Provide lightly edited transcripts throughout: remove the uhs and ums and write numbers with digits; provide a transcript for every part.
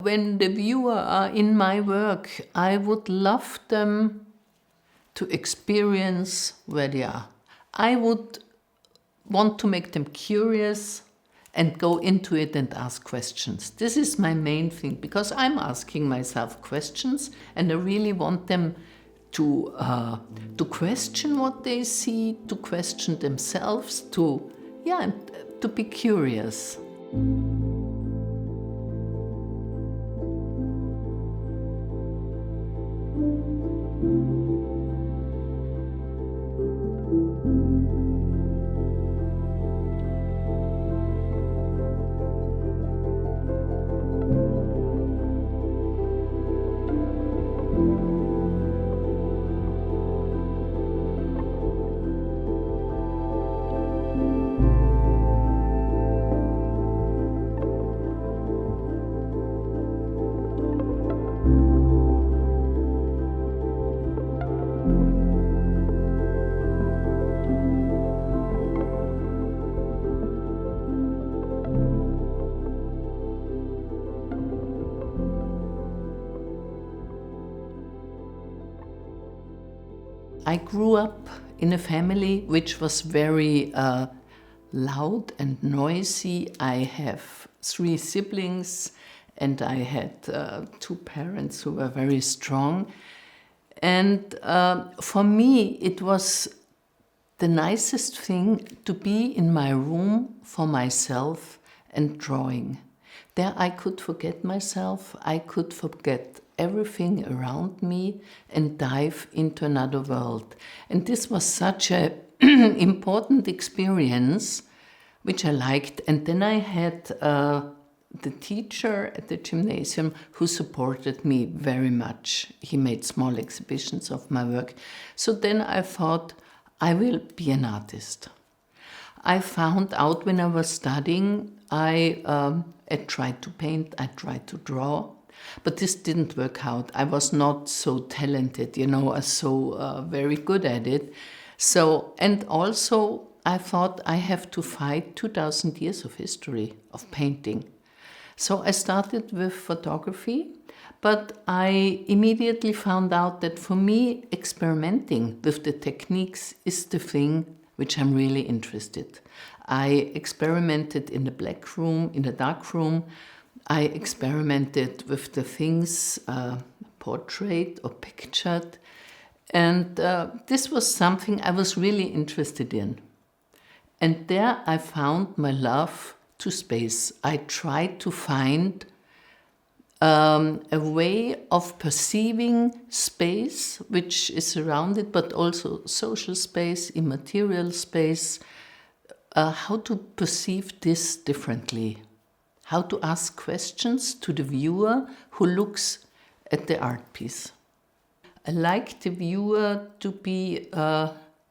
When the viewer are in my work, I would love them to experience where they are. I would want to make them curious and go into it and ask questions. This is my main thing, because I'm asking myself questions and I really want them to question what they see, to question themselves, to be curious. I grew up in a family which was very loud and noisy. I have 3 siblings and I had 2 parents who were very strong. And for me, it was the nicest thing to be in my room for myself and drawing. There I could forget myself, I could forget everything around me and dive into another world. And this was such an important experience, which I liked. And then I had the teacher at the gymnasium who supported me very much. He made small exhibitions of my work. So then I thought, I will be an artist. I found out when I was studying, I tried to paint, I tried to draw, but this didn't work out. I was not so talented, so very good at it. So, and also I thought I have to fight 2,000 years of history of painting. So I started with photography, but I immediately found out that for me, experimenting with the techniques is the thing which I'm really interested. I experimented in the black room, in the dark room. I experimented with the things portrayed or pictured. And this was something I was really interested in. And there I found my love to space. I tried to find a way of perceiving space, which is surrounded, but also social space, immaterial space, how to perceive this differently, how to ask questions to the viewer who looks at the art piece. I like the viewer to be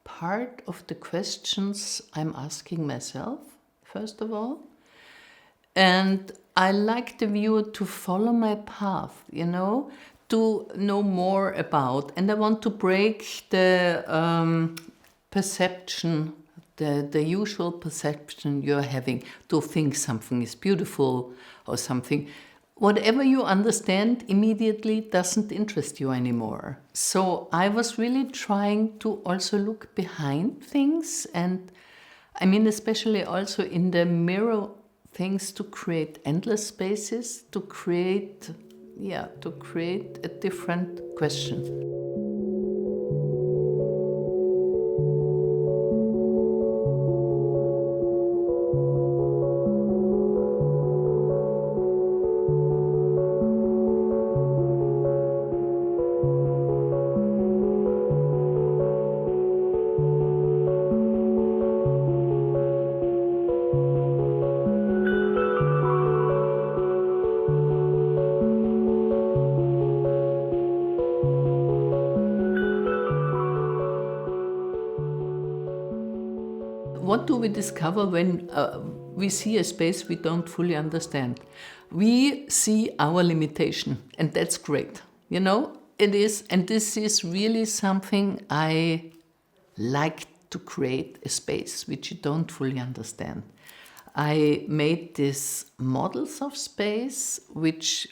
part of the questions I'm asking myself, first of all. And I like the viewer to follow my path, to know more about. And I want to break the perception, the usual perception you're having, to think something is beautiful or something. Whatever you understand immediately doesn't interest you anymore. So I was really trying to also look behind things, and especially also in the mirror things, to create endless spaces, to create a different question. What do we discover when we see a space we don't fully understand? We see our limitation, and that's great. It is, and this is really something I like to create, a space which you don't fully understand. I made these models of space which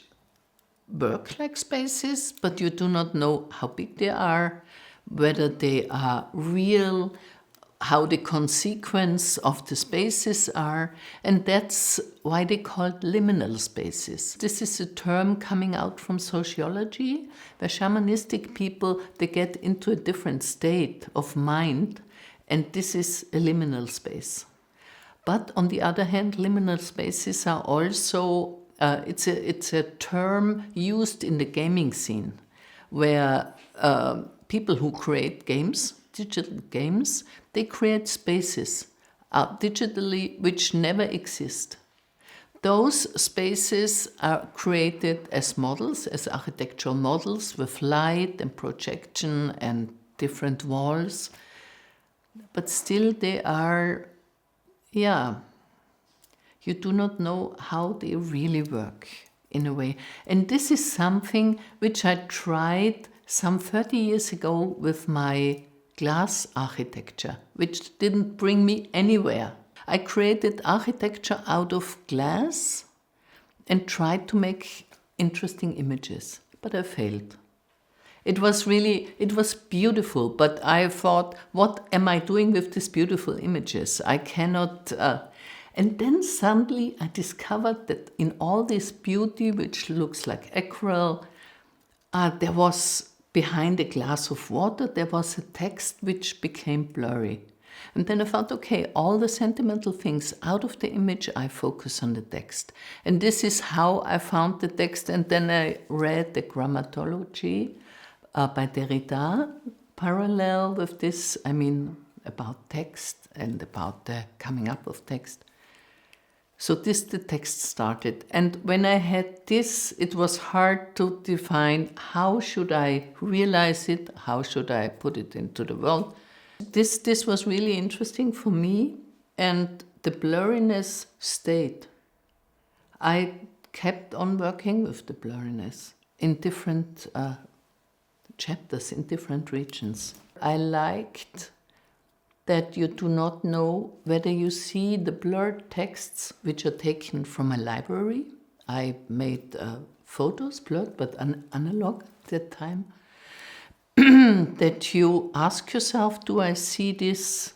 work like spaces, but you do not know how big they are, whether they are real, how the consequence of the spaces are, and that's why they call it liminal spaces. This is a term coming out from sociology, where shamanistic people, they get into a different state of mind, and this is a liminal space. But on the other hand, liminal spaces are also, it's a term used in the gaming scene, where people who create games, digital games, they create spaces digitally which never exist. Those spaces are created as models, as architectural models with light and projection and different walls, but still they are, you do not know how they really work in a way. And this is something which I tried some 30 years ago with my glass architecture, which didn't bring me anywhere. I created architecture out of glass and tried to make interesting images, but I failed. It was beautiful, but I thought, what am I doing with these beautiful images? I cannot... And then suddenly I discovered that in all this beauty, which looks like aquarelle, there was, behind a glass of water, there was a text which became blurry. And then I thought, okay, all the sentimental things out of the image, I focus on the text. And this is how I found the text. And then I read the grammatology by Derrida, parallel with this, about text and about the coming up of text. So the text started. And when I had this, it was hard to define how should I realize it, how should I put it into the world. This was really interesting for me, and the blurriness stayed. I kept on working with the blurriness in different chapters, in different regions. I liked that you do not know whether you see the blurred texts which are taken from a library. I made photos, blurred, but analog at that time. That you ask yourself, do I see this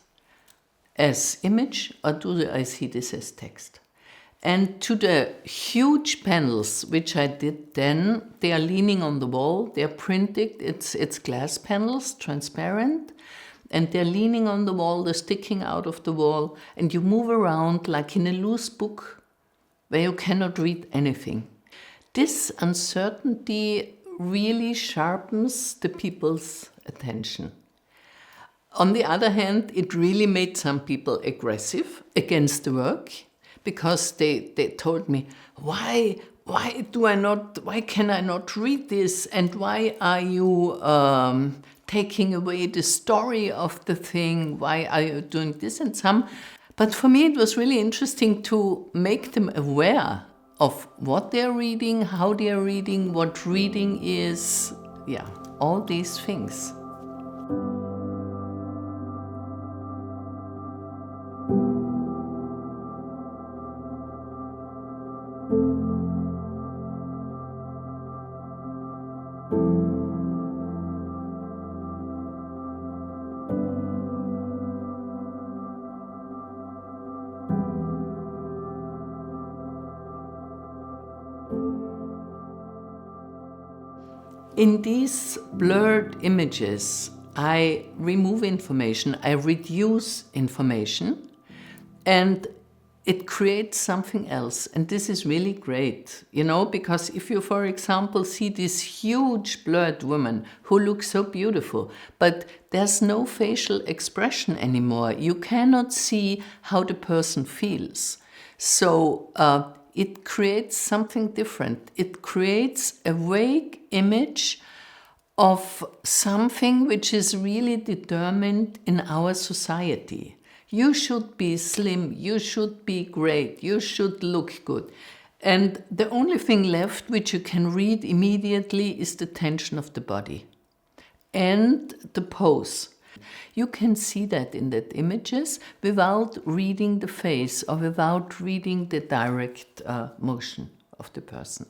as image or do I see this as text? And to the huge panels, which I did then, they are leaning on the wall, they are printed, it's glass panels, transparent, and they're leaning on the wall, they're sticking out of the wall, and you move around like in a loose book where you cannot read anything. This uncertainty really sharpens the people's attention. On the other hand, it really made some people aggressive against the work, because they told me, why can I not read this, and why are you taking away the story of the thing, why are you doing this? And but for me it was really interesting to make them aware of what they're reading, how they're reading, what reading is, all these things. In these blurred images, I remove information, I reduce information, and it creates something else. And this is really great, because if you, for example, see this huge blurred woman who looks so beautiful, but there's no facial expression anymore. You cannot see how the person feels. So it creates something different. It creates a vague image of something which is really determined in our society. You should be slim, you should be great, you should look good. And the only thing left which you can read immediately is the tension of the body and the pose. You can see that in the images without reading the face or without reading the direct motion of the person.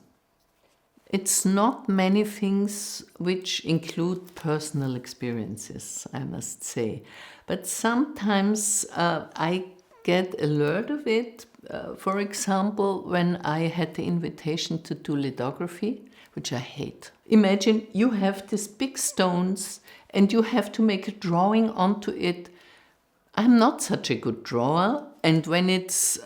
It's not many things which include personal experiences, I must say. But sometimes I get alert of it. For example, when I had the invitation to do lithography, which I hate. Imagine you have these big stones and you have to make a drawing onto it. I'm not such a good drawer, and when it's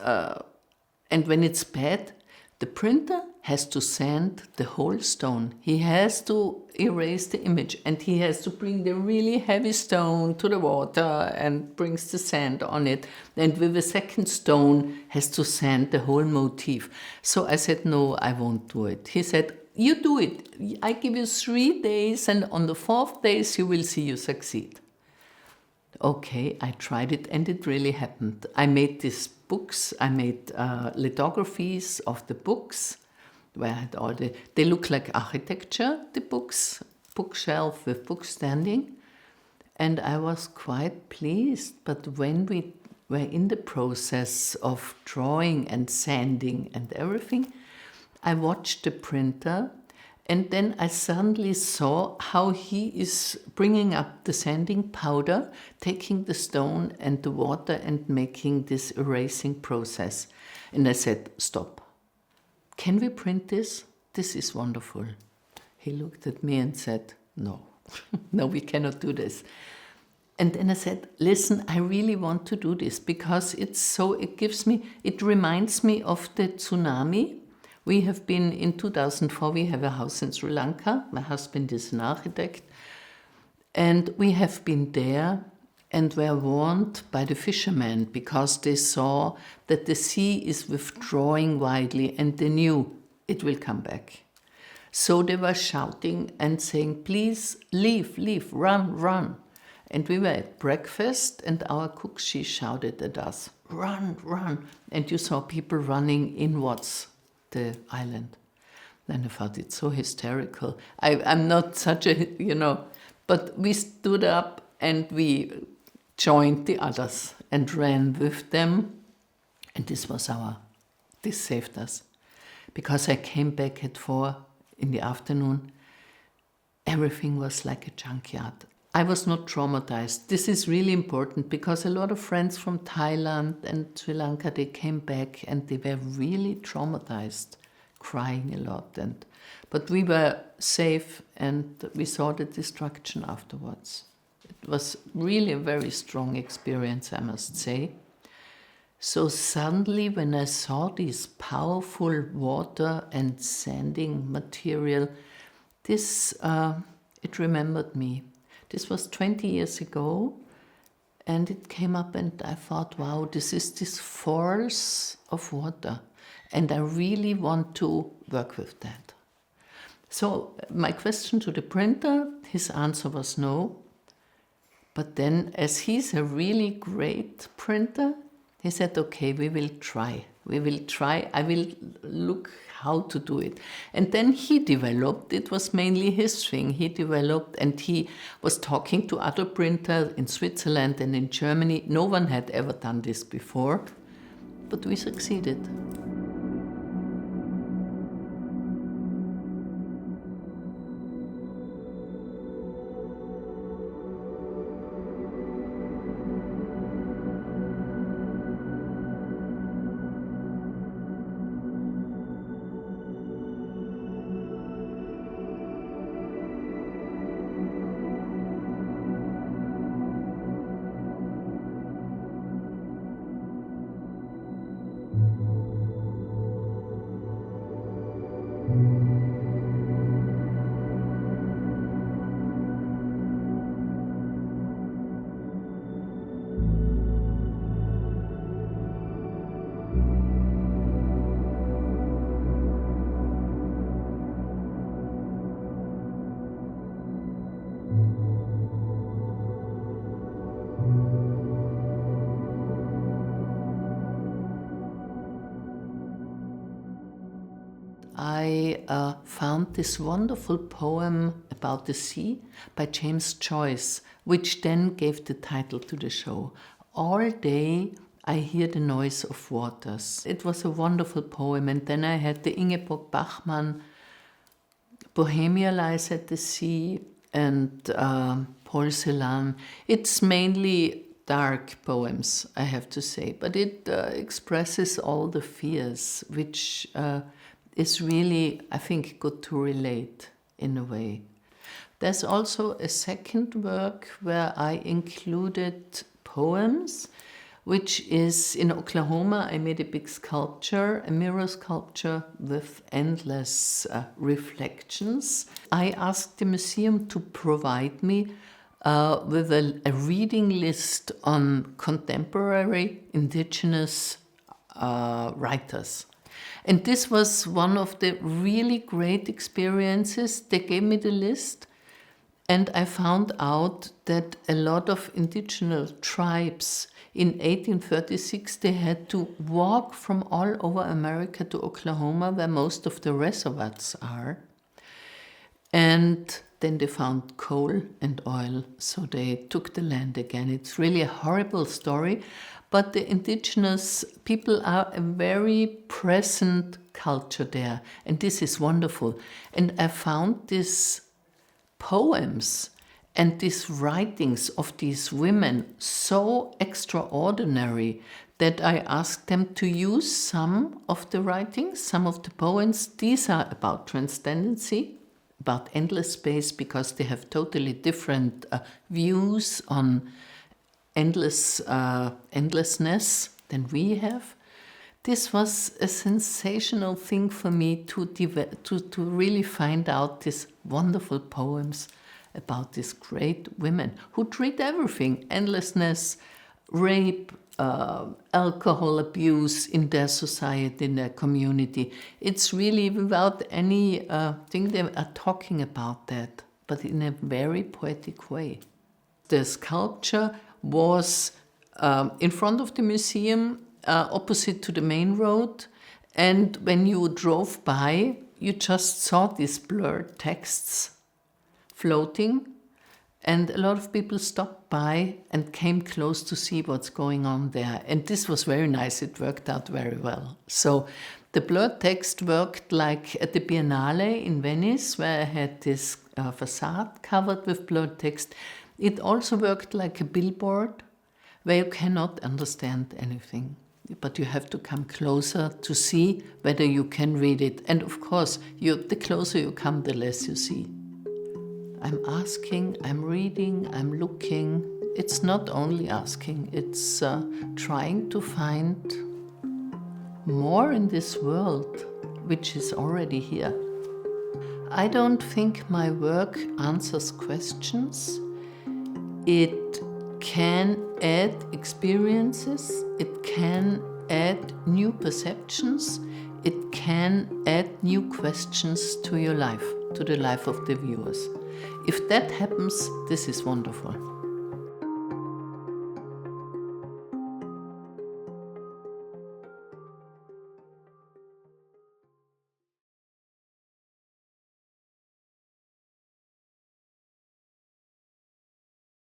bad, the printer has to sand the whole stone. He has to erase the image, and he has to bring the really heavy stone to the water and brings the sand on it. And with a second stone has to sand the whole motif. So I said, no, I won't do it. He said, you do it. I give you 3 days, and on the 4th day you will see you succeed. Okay, I tried it, and it really happened. I made these books. I made lithographies of the books, where I had all they look like architecture, the books, bookshelf with books standing, and I was quite pleased. But when we were in the process of drawing and sanding and everything, I watched the printer, and then I suddenly saw how he is bringing up the sanding powder, taking the stone and the water and making this erasing process. And I said, stop. Can we print this? This is wonderful. He looked at me and said, no, no, we cannot do this. And then I said, listen, I really want to do this because it reminds me of the tsunami. We have been, in 2004, we have a house in Sri Lanka. My husband is an architect. And we have been there and were warned by the fishermen because they saw that the sea is withdrawing widely and they knew it will come back. So they were shouting and saying, please leave, leave, run, run. And we were at breakfast and our cook, she shouted at us, run, run. And you saw people running inwards the island. Then I thought it's so hysterical. I'm not such a, but we stood up and we joined the others and ran with them. And this saved us. Because I came back at 4 in the afternoon, everything was like a junkyard. I was not traumatized. This is really important because a lot of friends from Thailand and Sri Lanka, they came back and they were really traumatized, crying a lot. But we were safe and we saw the destruction afterwards. It was really a very strong experience, I must say. So suddenly when I saw this powerful water and sanding material, it remembered me. This was 20 years ago, and it came up and I thought, wow, this is this force of water, and I really want to work with that. So my question to the printer, his answer was no. But then, as he's a really great printer, he said, okay, we will try. I will look how to do it. And then he developed, it was mainly his thing, he developed and he was talking to other printers in Switzerland and in Germany. No one had ever done this before, but we succeeded. I found this wonderful poem about the sea by James Joyce, which then gave the title to the show. All day I hear the noise of waters. It was a wonderful poem. And then I had the Ingeborg Bachmann Bohemia Lies at the Sea and Porcelain. It's mainly dark poems, I have to say, but it expresses all the fears, which is really, I think, good to relate in a way. There's also a second work where I included poems, which is in Oklahoma. I made a big sculpture, a mirror sculpture with endless reflections. I asked the museum to provide me with a reading list on contemporary indigenous writers. And this was one of the really great experiences. They gave me the list, and I found out that a lot of indigenous tribes in 1836, they had to walk from all over America to Oklahoma, where most of the reservoirs are. And then they found coal and oil, so they took the land again. It's really a horrible story, but the indigenous people are a very present culture there, and this is wonderful. And I found these poems and these writings of these women so extraordinary that I asked them to use some of the writings, some of the poems. These are about transcendency, about endless space, because they have totally different views on endlessness than we have. This was a sensational thing for me to really find out these wonderful poems about these great women who treat everything, endlessness, rape, alcohol abuse in their society, in their community. It's really without any thing they are talking about that, but in a very poetic way. The sculpture was in front of the museum, opposite to the main road, and when you drove by, you just saw these blurred texts floating, and a lot of people stopped by and came close to see what's going on there. And this was very nice. It worked out very well. So the blurred text worked like at the Biennale in Venice, where I had this facade covered with blurred text. It also worked like a billboard where you cannot understand anything, but you have to come closer to see whether you can read it. And of course, the closer you come, the less you see. I'm asking, I'm reading, I'm looking. It's not only asking, it's trying to find more in this world, which is already here. I don't think my work answers questions. It can add experiences, it can add new perceptions, it can add new questions to your life, to the life of the viewers. If that happens, this is wonderful.